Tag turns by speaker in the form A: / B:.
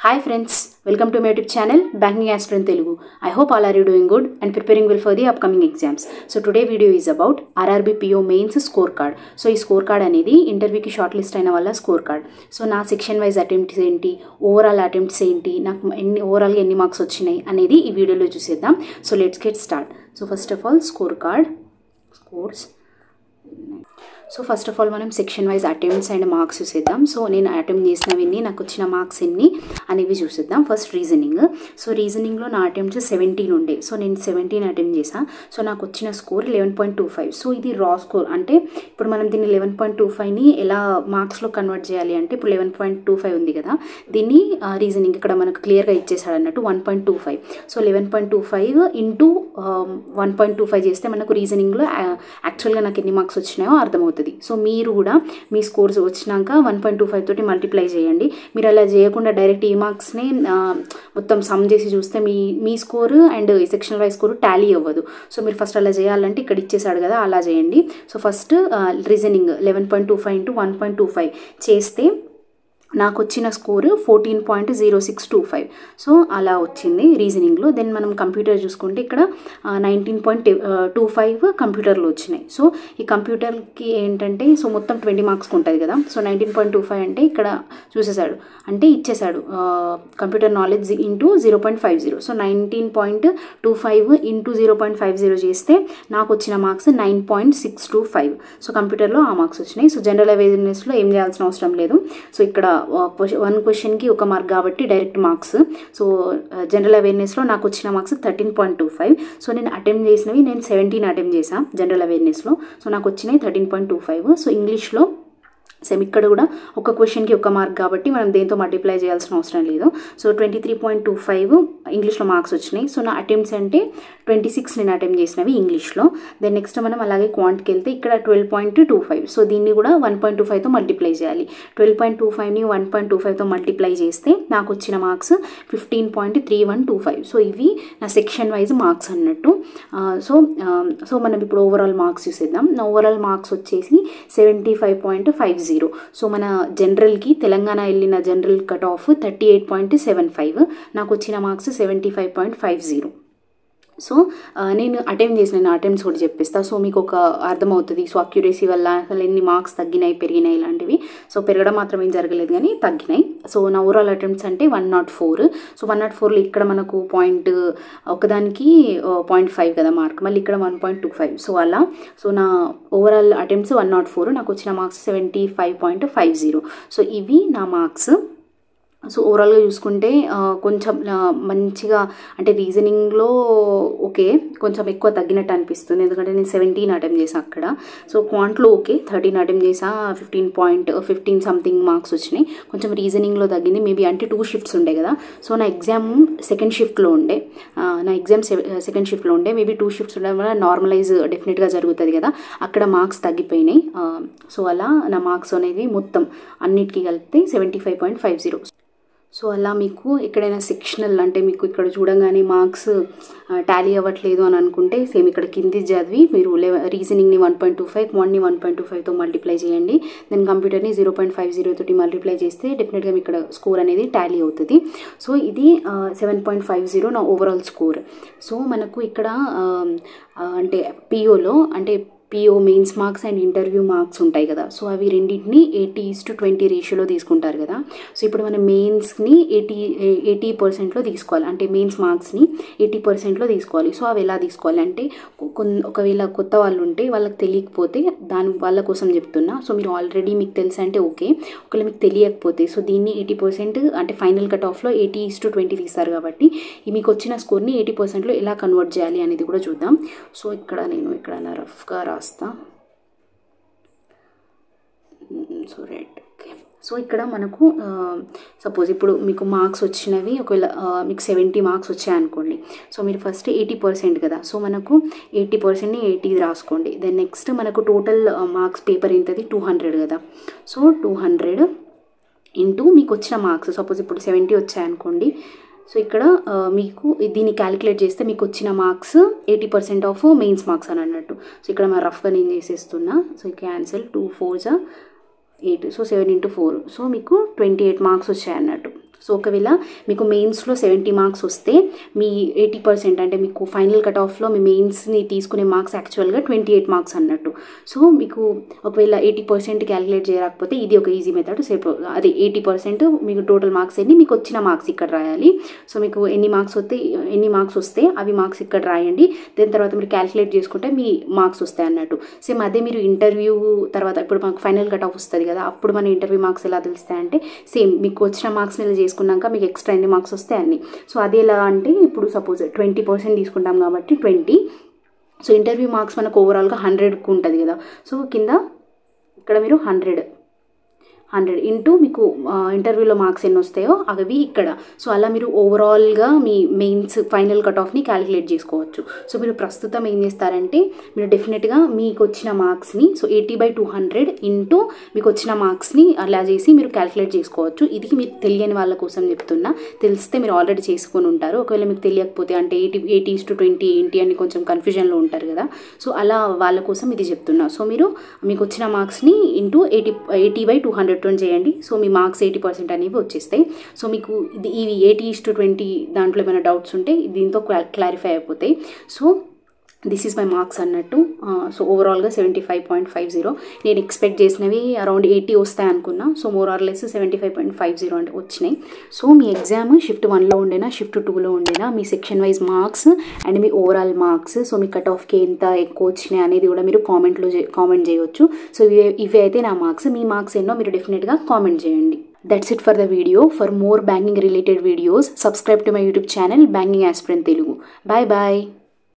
A: Hi friends, welcome to my YouTube channel Banking Aspirant Telugu. I hope all are you doing good and preparing well for the upcoming exams. So today video is about RRB PO mains scorecard. So ee scorecard anedi interview ki shortlist aina valla scorecard. So na section wise attempts enti, overall attempts enti, నాకు overall ఎన్ని marks వచ్చినాయి అనేది ఈ వీడియోలో చూసేద్దాం. So let's get start. So first of all scorecard scores. So first of all మనం section wise attempts and marks చూసేద్దాం. So నేను అటెంప్ట్ చేసినవన్నీ నాకు వచ్చిన మార్క్స్ ఎన్ని అనేవి చూసేద్దాం. First reasoning. సో రీజనింగ్లో నా అటెంప్ట్స్ 17 ఉండే. సో నేను 17 అటెంప్ట్ చేశాను. సో నాకు వచ్చిన స్కోర్ 11.25. సో ఇది రా స్కోర్. అంటే ఇప్పుడు మనం దీన్ని 11.25ని ఎలా మార్క్స్లో కన్వర్ట్ చేయాలి అంటే ఇప్పుడు 11.25 ఉంది కదా, దీన్ని రీజనింగ్ ఇక్కడ మనకు క్లియర్గా ఇచ్చేసాడు అన్నట్టు 1.25. సో 11.25 ఇంటూ 1.25 చేస్తే మనకు రీజనింగ్లో యాక్చువల్గా నాకు ఎన్ని మార్క్స్ వచ్చినాయో అర్థమవుతుంది. సో మీరు కూడా మీ స్కోర్స్ వచ్చినాక 1.25 తోటి మల్టిప్లై చేయండి. మీరు అలా చేయకుండా డైరెక్ట్ ఈ మార్క్స్ని మొత్తం సమ్ చేసి చూస్తే మీ score and section wise score tally అవ్వదు. సో మీరు ఫస్ట్ అలా చేయాలంటే ఇక్కడ ఇచ్చేసాడు కదా, అలా చేయండి. సో ఫస్ట్ రీజనింగ్ 11.25 ఇంటూ 1.25 చేస్తే నాకు వచ్చిన స్కోర్ 14.0625. సో అలా వచ్చింది రీజనింగ్లో. దెన్ మనం కంప్యూటర్ చూసుకుంటే ఇక్కడ 19.25 కంప్యూటర్లో వచ్చినాయి. సో ఈ కంప్యూటర్కి ఏంటంటే సో మొత్తం 20 మార్క్స్కి ఉంటుంది కదా. సో 19.25 అంటే ఇక్కడ చూసేసాడు, అంటే ఇచ్చేసాడు computer knowledge into 0.50. So 19.25 into 0.50 చేస్తే నాకు వచ్చిన మార్క్స్ 9.625. సో కంప్యూటర్లో ఆ మార్క్స్ వచ్చినాయి. సో జనరల్ అవేర్నెస్లో ఏం చేయాల్సిన అవసరం లేదు. సో ఇక్కడ వన్ క్వశ్చన్కి ఒక మార్క్ కాబట్టి డైరెక్ట్ మార్క్స్. సో జనరల్ అవేర్నెస్లో నాకు వచ్చిన మార్క్స్ 13.25. సో నేను అటెంప్ట్ చేసినవి నేను 17 అటెంప్ట్ చేశాను జనరల్ అవేర్నెస్లో. సో నాకు వచ్చినాయి 13.25. సో ఇంగ్లీష్లో సేమ్ ఇక్కడ కూడా ఒక క్వశ్చన్కి ఒక మార్క్ కాబట్టి మనం దేంతో మల్టిప్లై చేయాల్సిన అవసరం లేదు. సో 23.25 ఇంగ్లీష్లో మార్క్స్ వచ్చినాయి. సో నా అటెంప్ట్స్ అంటే 26 నేను అటెంప్ట్ చేసినవి ఇంగ్లీష్లో. దెన్ నెక్స్ట్ మనం అలాగే క్వాంట్కి వెళ్తే ఇక్కడ 12.25. సో దీన్ని కూడా 1.25తో మల్టిప్లై చేయాలి. 12.25ని 1.25తో మల్టిప్లై చేస్తే నాకు వచ్చిన మార్క్స్ 15.3125. సో ఇవి నా సెక్షన్ వైజ్ మార్క్స్ అన్నట్టు. సో మనం ఇప్పుడు ఓవరాల్ మార్క్స్ చూసేద్దాం. నా ఓవరాల్ మార్క్స్ వచ్చేసి 75.50. సో మన జనరల్కి తెలంగాణ వెళ్ళిన జనరల్ కట్ ఆఫ్ 38.75. నాకు వచ్చిన మార్క్స్ 75.50. సో నేను అటెంప్ట్ చేసిన అటెంప్ట్స్ కూడా చెప్పిస్తా. సో మీకు ఒక అర్థమవుతుంది. సో అక్యురసీ వల్ల అసలు ఎన్ని మార్క్స్ తగ్గినాయి పెరిగినాయి ఇలాంటివి. సో పెరగడం మాత్రం ఏం జరగలేదు కానీ తగ్గినాయి. సో నా ఓవరాల్ అటెంప్ట్స్ అంటే 104. సో 104లో ఇక్కడ మనకు ఒకదానికి 0.5 కదా మార్క్, మళ్ళీ ఇక్కడ 1.25. సో అలా సో నా ఓవరాల్ అటెంప్ట్స్ 104. నాకు వచ్చిన మార్క్స్ 75.50. సో ఇవి నా మార్క్స్. సో ఓవరాల్గా చూసుకుంటే కొంచెం మంచిగా అంటే రీజనింగ్లో ఓకే కొంచెం ఎక్కువ తగ్గినట్టు అనిపిస్తుంది, ఎందుకంటే నేను 17 అటెంప్ట్ చేసాను అక్కడ. సో క్వాంట్లో ఓకే 13 అటెంప్ట్ చేసా, 15 సంథింగ్ మార్క్స్ వచ్చినాయి. కొంచెం రీజనింగ్లో తగ్గింది మేబీ, అంటే 2 షిఫ్ట్స్ ఉండే కదా. సో నా ఎగ్జామ్ సెకండ్ షిఫ్ట్లో ఉండే, సెకండ్ షిఫ్ట్లో ఉండే మేబీ 2 షిఫ్ట్స్ ఉండడం వల్ల నార్మలైజ్ డెఫినెట్గా జరుగుతుంది కదా, అక్కడ మార్క్స్ తగ్గిపోయినాయి. సో అలా నా మార్క్స్ అనేది మొత్తం అన్నిటికీ కలిపితే 75.50. సో అలా మీకు ఎక్కడైనా సెక్షనల్ అంటే మీకు ఇక్కడ చూడంగానే మార్క్స్ టాలీ అవ్వట్లేదు అని అనుకుంటే సేమ్ ఇక్కడ కింది చదివి మీరు రీజనింగ్ని 1.25, క్వాంట్ని 1.25తో మల్టిప్లై చేయండి. దెన్ కంప్యూటర్ని 0.50 తోటి మల్టిప్లై చేస్తే డెఫినెట్గా మీకు ఇక్కడ స్కోర్ అనేది టాలీ అవుతుంది. సో ఇది 7.50 నా ఓవరాల్ స్కోర్. సో మనకు ఇక్కడ అంటే పిఓలో అంటే PO mains marks and interview marks ఉంటాయి కదా. సో అవి రెండింటిని 80:20 రేషియోలో తీసుకుంటారు కదా. సో ఇప్పుడు మనం మెయిన్స్ని 80%లో తీసుకోవాలి, అంటే మెయిన్స్ మార్క్స్ని 80%లో తీసుకోవాలి. సో అవి ఎలా తీసుకోవాలి అంటే ఒకవేళ కొత్త వాళ్ళు ఉంటే వాళ్ళకి తెలియకపోతే వాళ్ళ కోసం చెప్తున్నా. సో మీరు ఆల్రెడీ మీకు తెలుసు అంటే ఓకే, ఒకవేళ మీకు తెలియకపోతే సో దీన్ని 80% అంటే ఫైనల్ కట్ ఆఫ్లో 80:20 తీస్తారు కాబట్టి మీకు వచ్చిన స్కోర్ని 80%లో ఎలా కన్వర్ట్ చేయాలి అనేది కూడా చూద్దాం. సో ఇక్కడ నేను రఫ్గా రాస్తా. So right okay. సో ఇక్కడ మనకు సపోజ్ ఇప్పుడు మీకు మార్క్స్ వచ్చినవి ఒకవేళ మీకు 70 మార్క్స్ వచ్చాయనుకోండి. సో మీరు ఫస్ట్ 80% కదా. సో మనకు 80%ని 80 రాసుకోండి. దెన్ నెక్స్ట్ మనకు టోటల్ మార్క్స్ పేపర్ ఎంతది 200 కదా. సో 200 ఇంటూ మీకు వచ్చిన మార్క్స్ సపోజ్ ఇప్పుడు 70 వచ్చాయనుకోండి. సో ఇక్కడ మీకు దీన్ని క్యాలిక్యులేట్ చేస్తే మీకు వచ్చిన మార్క్స్ 80% ఆఫ్ మెయిన్స్ మార్క్స్ అని అన్నట్టు. సో ఇక్కడ మా రఫ్గా నేను చేసేస్తున్నా. So cancel 2 4 8. So 7 into 4. So మీకు 28 మార్క్స్ వచ్చాయి అన్నట్టు. సో ఒకవేళ మీకు మెయిన్స్లో 70 మార్క్స్ వస్తే మీ 80% అంటే మీకు ఫైనల్ కట్ ఆఫ్లో మీ మెయిన్స్ని తీసుకునే మార్క్స్ యాక్చువల్గా 28 మార్క్స్ అన్నట్టు. సో మీకు ఒకవేళ 80% క్యాలిక్యులేట్ చేయకపోతే ఇది ఒక ఈజీ మెథడ్. సేపు అది 80% మీకు టోటల్ మార్క్స్ ఎన్ని, మీకు వచ్చిన మార్క్స్ ఇక్కడ రాయాలి. సో మీకు ఎన్ని మార్క్స్ వస్తే అవి మార్క్స్ ఇక్కడ రాయండి. దాని తర్వాత మీరు క్యాలిక్యులేట్ చేసుకుంటే మీ మార్క్స్ వస్తాయి అన్నట్టు. సేమ్ అదే మీరు ఇంటర్వ్యూ తర్వాత ఇప్పుడు మాకు ఫైనల్ కట్ ఆఫ్ వస్తుంది కదా, అప్పుడు మన ఇంటర్వ్యూ మార్క్స్ ఎలా తెలుస్తాయంటే సేమ్ మీకు వచ్చిన మార్క్స్ మీద చేసుకున్నాక మీకు ఎక్స్ట్రా ఎన్ని మార్క్స్ వస్తాయి అన్ని. సో అది ఎలా అంటే ఇప్పుడు సపోజ్ 20% తీసుకుంటాం కాబట్టి 20. సో ఇంటర్వ్యూ మార్క్స్ మనకు ఓవరాల్గా 100కు ఉంటుంది కదా. సో కింద ఇక్కడ మీరు 100 ఇంటూ మీకు ఇంటర్వ్యూలో మార్క్స్ ఎన్ని వస్తాయో అవి ఇక్కడ. సో అలా మీరు ఓవరాల్గా మీ మెయిన్స్ ఫైనల్ కట్ ఆఫ్ని క్యాలిక్యులేట్ చేసుకోవచ్చు. సో మీరు ప్రస్తుతం ఏం చేస్తారంటే మీరు డెఫినెట్గా మీకు వచ్చిన మార్క్స్ని సో 80/200 ఇంటూ మీకు వచ్చిన మార్క్స్ని అలా చేసి మీరు క్యాలిక్యులేట్ చేసుకోవచ్చు. ఇది మీరు తెలియని వాళ్ళ కోసం చెప్తున్నా, తెలిస్తే మీరు ఆల్రెడీ చేసుకొని ఉంటారు. ఒకవేళ మీకు తెలియకపోతే అంటే 80:20 ఏంటి అని కొంచెం కన్ఫ్యూజన్లో ఉంటారు కదా, సో అలా వాళ్ళ కోసం ఇది చెప్తున్నా. సో మీరు మీకు వచ్చిన మార్క్స్ని ఇంటూ 80/200 చేయండి. సో మీ మార్క్స్ 80% అనేవి వచ్చేస్తాయి. సో మీకు ఇవి 80:20 దాంట్లో ఏమైనా డౌట్స్ ఉంటే దీంతో క్లారిఫై అయిపోతాయి. So this is my marks అన్నట్టు. సో ఓవరాల్గా 75.50. నేను ఎక్స్పెక్ట్ చేసినవి అరౌండ్ 80 వస్తాయి అనుకున్నా. సో మోర్ ఆర్ లెస్ 75.50 అంటే వచ్చినాయి. సో మీ ఎగ్జామ్ షిఫ్ట్ 1లో ఉండేనా షిఫ్ట్ 2లో ఉండేనా మీ సెక్షన్ వైజ్ మార్క్స్ అండ్ మీ ఓవరాల్ మార్క్స్ సో మీ కట్ ఆఫ్కి ఎంత ఎక్కువ వచ్చినాయి అనేది కూడా మీరు కామెంట్ చేయవచ్చు. సో ఇవి అయితే నా మార్క్స్. మీ మార్క్స్ ఎన్నో మీరు డెఫినెట్గా కామెంట్ చేయండి. That's it for the video. For more banking related videos, subscribe to my YouTube channel Banking Aspirant Telugu. Bye bye.